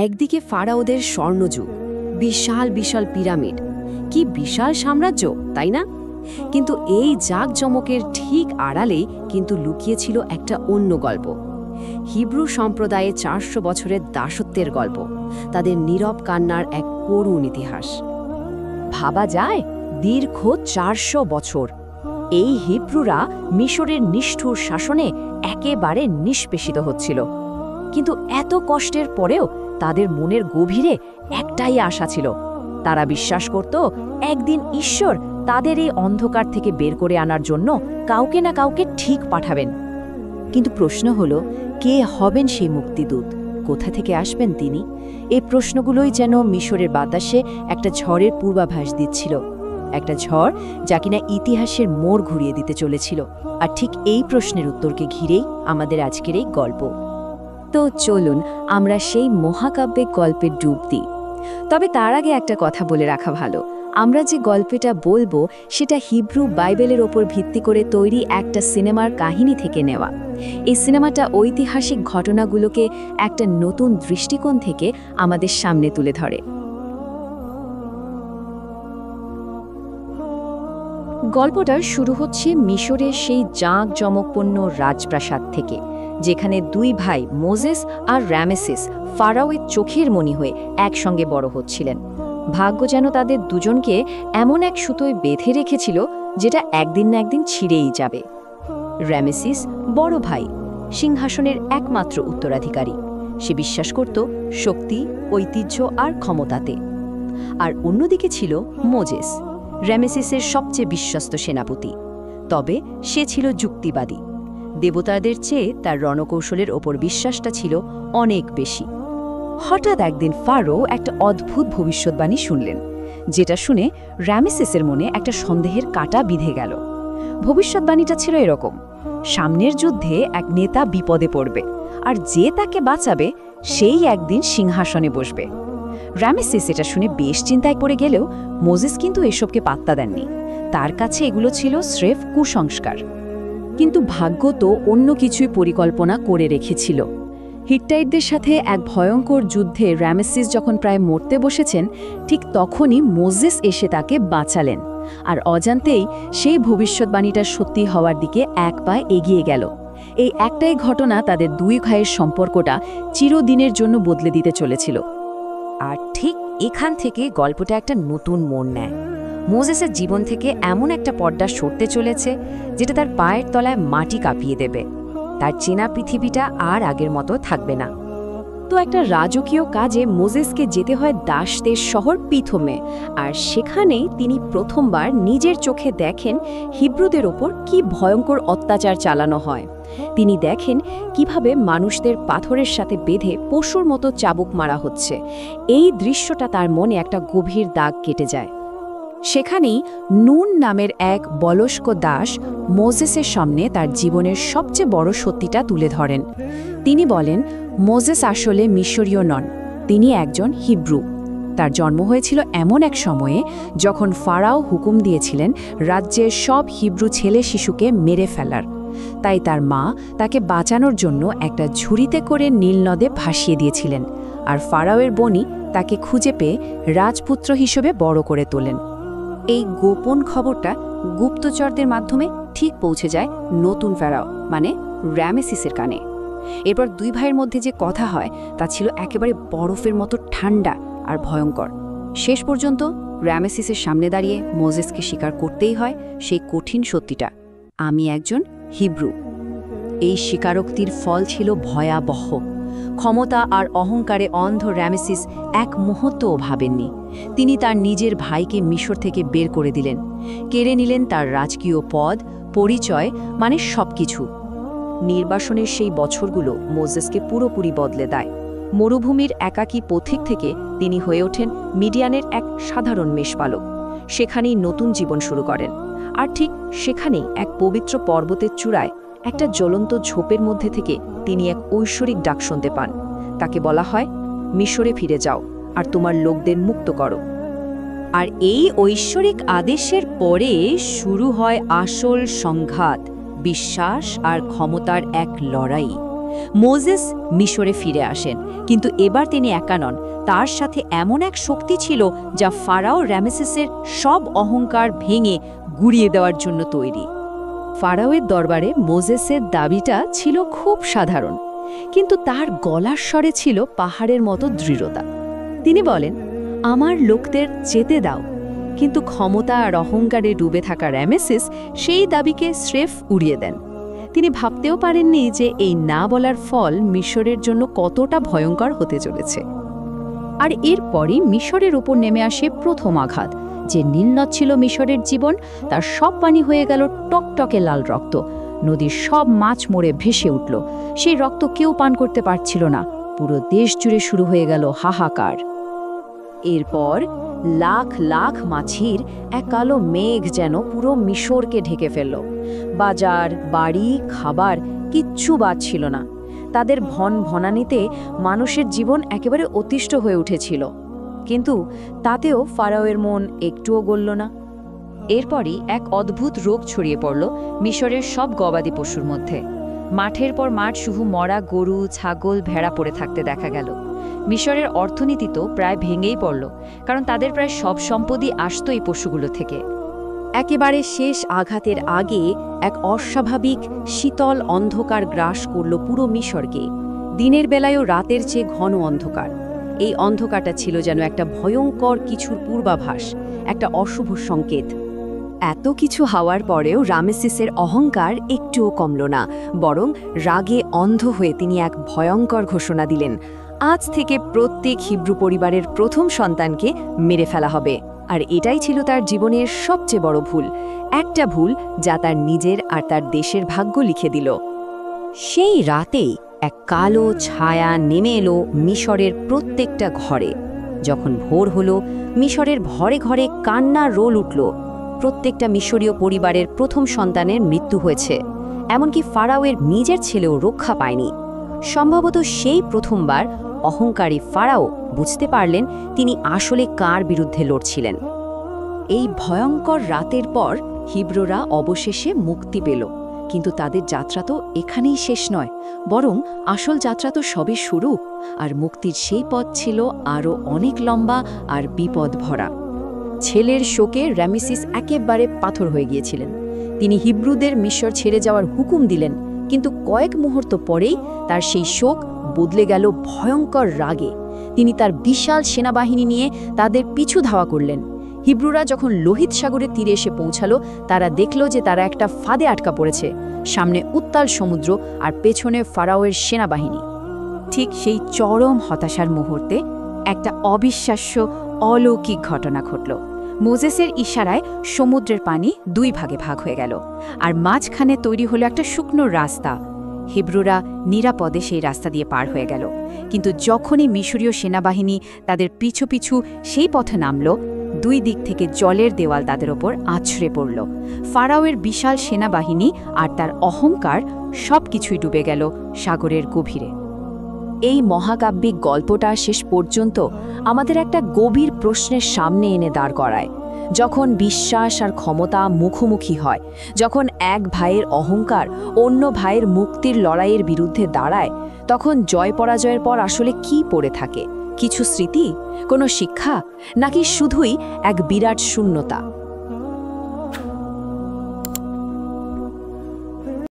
একদিকে ফারাওদের স্বর্ণযুগ, বিশাল বিশাল পিরামিড, কি বিশাল সাম্রাজ্য, তাই না? কিন্তু এই জাঁকজমকের ঠিক আড়ালেই কিন্তু লুকিয়েছিল একটা অন্য গল্প। হিব্রু সম্প্রদায়ে 400 বছরের দাসত্বের গল্প, তাদের নীরব কান্নার এক করুণ ইতিহাস। ভাবা যায়, দীর্ঘ 400 বছর এই হিব্রুরা মিশরের নিষ্ঠুর শাসনে একেবারে নিষ্পেষিত হচ্ছিল। কিন্তু এত কষ্টের পরেও তাদের মনের গভীরে একটাই আশা ছিল। তারা বিশ্বাস করত একদিন ঈশ্বর তাদের এই অন্ধকার থেকে বের করে আনার জন্য কাউকে না কাউকে ঠিক পাঠাবেন। কিন্তু প্রশ্ন হলো, কে হবেন সেই মুক্তিদূত? কোথা থেকে আসবেন তিনি? এই প্রশ্নগুলোই যেন মিশরের বাতাসে একটা ঝড়ের পূর্বাভাস দিচ্ছিল, একটা ঝড় যা কিনা ইতিহাসের মোড় ঘুরিয়ে দিতে চলেছিল। আর ঠিক এই প্রশ্নের উত্তরকে ঘিরেই আমাদের আজকের এই গল্প। তো চলুন আমরা সেই মহাকাব্যিক গল্পে ডুব দিই। তবে তার আগে একটা কথা বলে রাখা ভালো, আমরা যে গল্পটা বলবো সেটা হিব্রু বাইবেলের ওপর ভিত্তি করে তৈরি একটা সিনেমার কাহিনী থেকে নেওয়া। এই সিনেমাটা ঐতিহাসিক ঘটনাগুলোকে একটা নতুন দৃষ্টিকোণ থেকে আমাদের সামনে তুলে ধরে। গল্পটার শুরু হচ্ছে মিশরের সেই জাঁকজমকপূর্ণ রাজপ্রাসাদ থেকে, যেখানে দুই ভাই মোজেস আর রামেসিস ফারাওয়ের চোখের মণি হয়ে একসঙ্গে বড় হচ্ছিলেন। ভাগ্য যেন তাদের দুজনকে এমন এক সুতোয় বেঁধে রেখেছিল যেটা একদিন না একদিন ছিঁড়েই যাবে। রামেসিস বড় ভাই, সিংহাসনের একমাত্র উত্তরাধিকারী। সে বিশ্বাস করত শক্তি, ঐতিহ্য আর ক্ষমতাতে। আর অন্যদিকে ছিল মোজেস, রামেসিসের সবচেয়ে বিশ্বস্ত সেনাপতি। তবে সে ছিল যুক্তিবাদী। দেবতাদের চেয়ে তার রণকৌশলের ওপর বিশ্বাসটা ছিল অনেক বেশি। হঠাৎ একদিন ফারো একটা অদ্ভুত ভবিষ্যৎবাণী শুনলেন, যেটা শুনে রামেসিসের মনে একটা সন্দেহের কাঁটা বিঁধে গেল। ভবিষ্যৎবাণীটা ছিল এরকম: সামনের যুদ্ধে এক নেতা বিপদে পড়বে, আর যে তাকে বাঁচাবে সেই একদিন সিংহাসনে বসবে। রামেসিস এটা শুনে বেশ চিন্তায় পড়ে গেলেও মোজেস কিন্তু এসবকে পাত্তা দেননি। তার কাছে এগুলো ছিল স্রেফ কুসংস্কার। কিন্তু ভাগ্য তো অন্য কিছুই পরিকল্পনা করে রেখেছিল। হিট্টাইটদের সাথে এক ভয়ঙ্কর যুদ্ধে রামেসিস যখন প্রায় মরতে বসেছেন, ঠিক তখনই মোজেস এসে তাকে বাঁচালেন। আর অজান্তেই সেই ভবিষ্যৎবাণীটা সত্যি হওয়ার দিকে এক পা এগিয়ে গেল। এই একটাই ঘটনা তাদের দুই ভাইয়ের সম্পর্কটা চিরদিনের জন্য বদলে দিতে চলেছিল। আর ঠিক এখান থেকে গল্পটা একটা নতুন মোড় নেয়। মোজেসের জীবন থেকে এমন একটা পর্দা সরতে চলেছে যেটা তার পায়ের তলায় মাটি কাঁপিয়ে দেবে। তার চেনা পৃথিবীটা আর আগের মতো থাকবে না। তো একটা রাজকীয় কাজে মোজেসকে যেতে হয় দাসদের শহর পিথমে, আর সেখানেই তিনি প্রথমবার নিজের চোখে দেখেন হিব্রুদের ওপর কি ভয়ঙ্কর অত্যাচার চালানো হয়। তিনি দেখেন কিভাবে মানুষদের পাথরের সাথে বেঁধে পশুর মতো চাবুক মারা হচ্ছে। এই দৃশ্যটা তার মনে একটা গভীর দাগ কেটে যায়। সেখানেই নুন নামের এক বলস্ক দাস মোজেসের সামনে তার জীবনের সবচেয়ে বড় সত্যিটা তুলে ধরেন। তিনি বলেন মোজেস আসলে মিশরীয় নন, তিনি একজন হিব্রু। তার জন্ম হয়েছিল এমন এক সময়ে যখন ফারাও হুকুম দিয়েছিলেন রাজ্যের সব হিব্রু ছেলে শিশুকে মেরে ফেলার। তাই তার মা তাকে বাঁচানোর জন্য একটা ঝুড়িতে করে নীল নদে ভাসিয়ে দিয়েছিলেন, আর ফারাওয়ের বনি তাকে খুঁজে পেয়ে রাজপুত্র হিসেবে বড় করে তোলেন। এই গোপন খবরটা গুপ্তচরদের মাধ্যমে ঠিক পৌঁছে যায় নতুন ফারাও মানে রামেসিসের কানে। এরপর দুই ভাইয়ের মধ্যে যে কথা হয় তা ছিল একেবারে বরফের মতো ঠান্ডা আর ভয়ঙ্কর। শেষ পর্যন্ত রামেসিসের সামনে দাঁড়িয়ে মোজেসকে স্বীকার করতেই হয় সেই কঠিন সত্যিটা: আমি একজন হিব্রু। এই স্বীকারোক্তির ফল ছিল ভয়াবহ। ক্ষমতা আর অহংকারে অন্ধ রামেসিস এক মুহূর্তও ভাবেননি। তিনি তার নিজের ভাইকে মিশর থেকে বের করে দিলেন, কেড়ে নিলেন তার রাজকীয় পদ, পরিচয়, মানে সবকিছু। নির্বাসনের সেই বছরগুলো মোজেসকে পুরোপুরি বদলে দেয়। মরুভূমির একাকী পথিক থেকে তিনি হয়ে ওঠেন মিডিয়ানের এক সাধারণ মেষপালক। সেখানেই নতুন জীবন শুরু করেন। আর ঠিক সেখানেই এক পবিত্র পর্বতের চূড়ায় একটা জ্বলন্ত ঝোপের মধ্যে থেকে তিনি এক ঐশ্বরিক ডাক শুনতে পান। তাকে বলা হয়, মিশরে ফিরে যাও আর তোমার লোকদের মুক্ত করো। আর এই ঐশ্বরিক আদেশের পরে শুরু হয় আসল সংঘাত, বিশ্বাস আর ক্ষমতার এক লড়াই। মোজেস মিশরে ফিরে আসেন, কিন্তু এবার তিনি একা নন। তার সাথে এমন এক শক্তি ছিল যা ফারাও রামেসেসের সব অহংকার ভেঙে গুড়িয়ে দেওয়ার জন্য তৈরি। ফারাওয়ের দরবারে মোজেসের দাবিটা ছিল খুব সাধারণ, কিন্তু তার গলার স্বরে ছিল পাহাড়ের মতো দৃঢ়তা। তিনি বলেন, আমার লোকদের যেতে দাও। কিন্তু ক্ষমতা আর অহংকারে ডুবে থাকা রামেসেস সেই দাবিকে স্রেফ উড়িয়ে দেন। তিনি ভাবতেও পারেননি যে এই না বলার ফল মিশরের জন্য কতটা ভয়ঙ্কর হতে চলেছে। আর এরপরই মিশরের উপর নেমে আসে প্রথম আঘাত। যে নীলনদ ছিল মিশরের জীবন, তার সব পানি হয়ে গেল টকটকে লাল রক্ত। নদীর সব মাছ মরে ভেসে উঠল। সেই রক্ত কেউ পান করতে পারছিল না। পুরো দেশ জুড়ে শুরু হয়ে গেল হাহাকার। এরপর লাখ লাখ মাছির এক কালো মেঘ যেন পুরো মিশরকে ঢেকে ফেলল। বাজার, বাড়ি, খাবার কিচ্ছু বাদ ছিল না। তাদের ভনানিতে মানুষের জীবন একেবারে অতিষ্ঠ হয়ে উঠেছিল। কিন্তু তাতেও ফারাওয়ের মন একটুও গলল না। এরপরই এক অদ্ভুত রোগ ছড়িয়ে পড়ল মিশরের সব গবাদি পশুর মধ্যে। মাঠের পর মাঠ শুধু মরা গরু, ছাগল, ভেড়া পড়ে থাকতে দেখা গেল। মিশরের অর্থনীতি তো প্রায় ভেঙেই পড়ল, কারণ তাদের প্রায় সব সম্পদই আসতো এই পশুগুলো থেকে। একেবারে শেষ আঘাতের আগে এক অস্বাভাবিক শীতল অন্ধকার গ্রাস করল পুরো মিশরকে। দিনের বেলায়ও রাতের চেয়ে ঘন অন্ধকার। এই অন্ধকারটা ছিল যেন একটা ভয়ঙ্কর কিছুর পূর্বাভাস, একটা অশুভ সংকেত। এত কিছু হওয়ার পরেও রামেসিসের অহংকার একটুও কমল না, বরং রাগে অন্ধ হয়ে তিনি এক ভয়ঙ্কর ঘোষণা দিলেন, আজ থেকে প্রত্যেক হিব্রু পরিবারের প্রথম সন্তানকে মেরে ফেলা হবে। আর এটাই ছিল তার জীবনের সবচেয়ে বড় ভুল, একটা ভুল যা তার নিজের আর তার দেশের ভাগ্য লিখে দিল। সেই রাতেই এক কালো ছায়া নেমে এলো মিশরের প্রত্যেকটা ঘরে। যখন ভোর হলো, মিশরের ঘরে ঘরে কান্নার রোল উঠল। প্রত্যেকটা মিশরীয় পরিবারের প্রথম সন্তানের মৃত্যু হয়েছে, এমনকি ফারাওয়ের নিজের ছেলেও রক্ষা পায়নি। সম্ভবত সেই প্রথমবার অহংকারী ফারাও বুঝতে পারলেন তিনি আসলে কার বিরুদ্ধে লড়ছিলেন। এই ভয়ঙ্কর রাতের পর হিব্রুরা অবশেষে মুক্তি পেল, কিন্তু তাদের যাত্রা তো এখানেই শেষ নয়, বরং আসল যাত্রা তো সবে শুরু। আর মুক্তির সেই পথ ছিল আরও অনেক লম্বা আর বিপদ ভরা। ছেলের শোকে রামেসিস একেবারে পাথর হয়ে গিয়েছিলেন। তিনি হিব্রুদের মিশর ছেড়ে যাওয়ার হুকুম দিলেন, কিন্তু কয়েক মুহূর্ত পরেই তার সেই শোক বদলে গেল ভয়ঙ্কর রাগে। তিনি তার বিশাল সেনাবাহিনী নিয়ে তাদের পিছু ধাওয়া করলেন। হিব্রুরা যখন লোহিত সাগরের তীরে এসে পৌঁছালো, তারা দেখল যে তারা একটা ফাঁদে আটকা পড়েছে। সামনে উত্তাল সমুদ্র আর পেছনে ফারাওয়ের সেনাবাহিনী। ঠিক সেই চরম হতাশার মুহূর্তে একটা অবিশ্বাস্য অলৌকিক ঘটনা ঘটল। মোজেসের ইশারায় সমুদ্রের পানি দুই ভাগে ভাগ হয়ে গেল, আর মাঝখানে তৈরি হলো একটা শুকনো রাস্তা। হিব্রুরা নিরাপদে সেই রাস্তা দিয়ে পার হয়ে গেল। কিন্তু যখনই মিশরীয় সেনাবাহিনী তাদের পিছু পিছু সেই পথে নামল, দুই দিক থেকে জলের দেওয়াল তাদের ওপর আছড়ে পড়ল। ফারাওয়ের বিশাল সেনাবাহিনী আর তার অহংকার সবকিছুই ডুবে গেল সাগরের গভীরে। এই মহাকাব্যিক গল্পটা শেষ পর্যন্ত আমাদের একটা গভীর প্রশ্নের সামনে এনে দাঁড় করায়। যখন বিশ্বাস আর ক্ষমতা মুখোমুখি হয়, যখন এক ভাইয়ের অহংকার অন্য ভাইয়ের মুক্তির লড়াইয়ের বিরুদ্ধে দাঁড়ায়, তখন জয় পরাজয়ের পর আসলে কি পড়ে থাকে? কিছু স্মৃতি, কোনো শিক্ষা, নাকি শুধুই এক বিরাট শূন্যতা?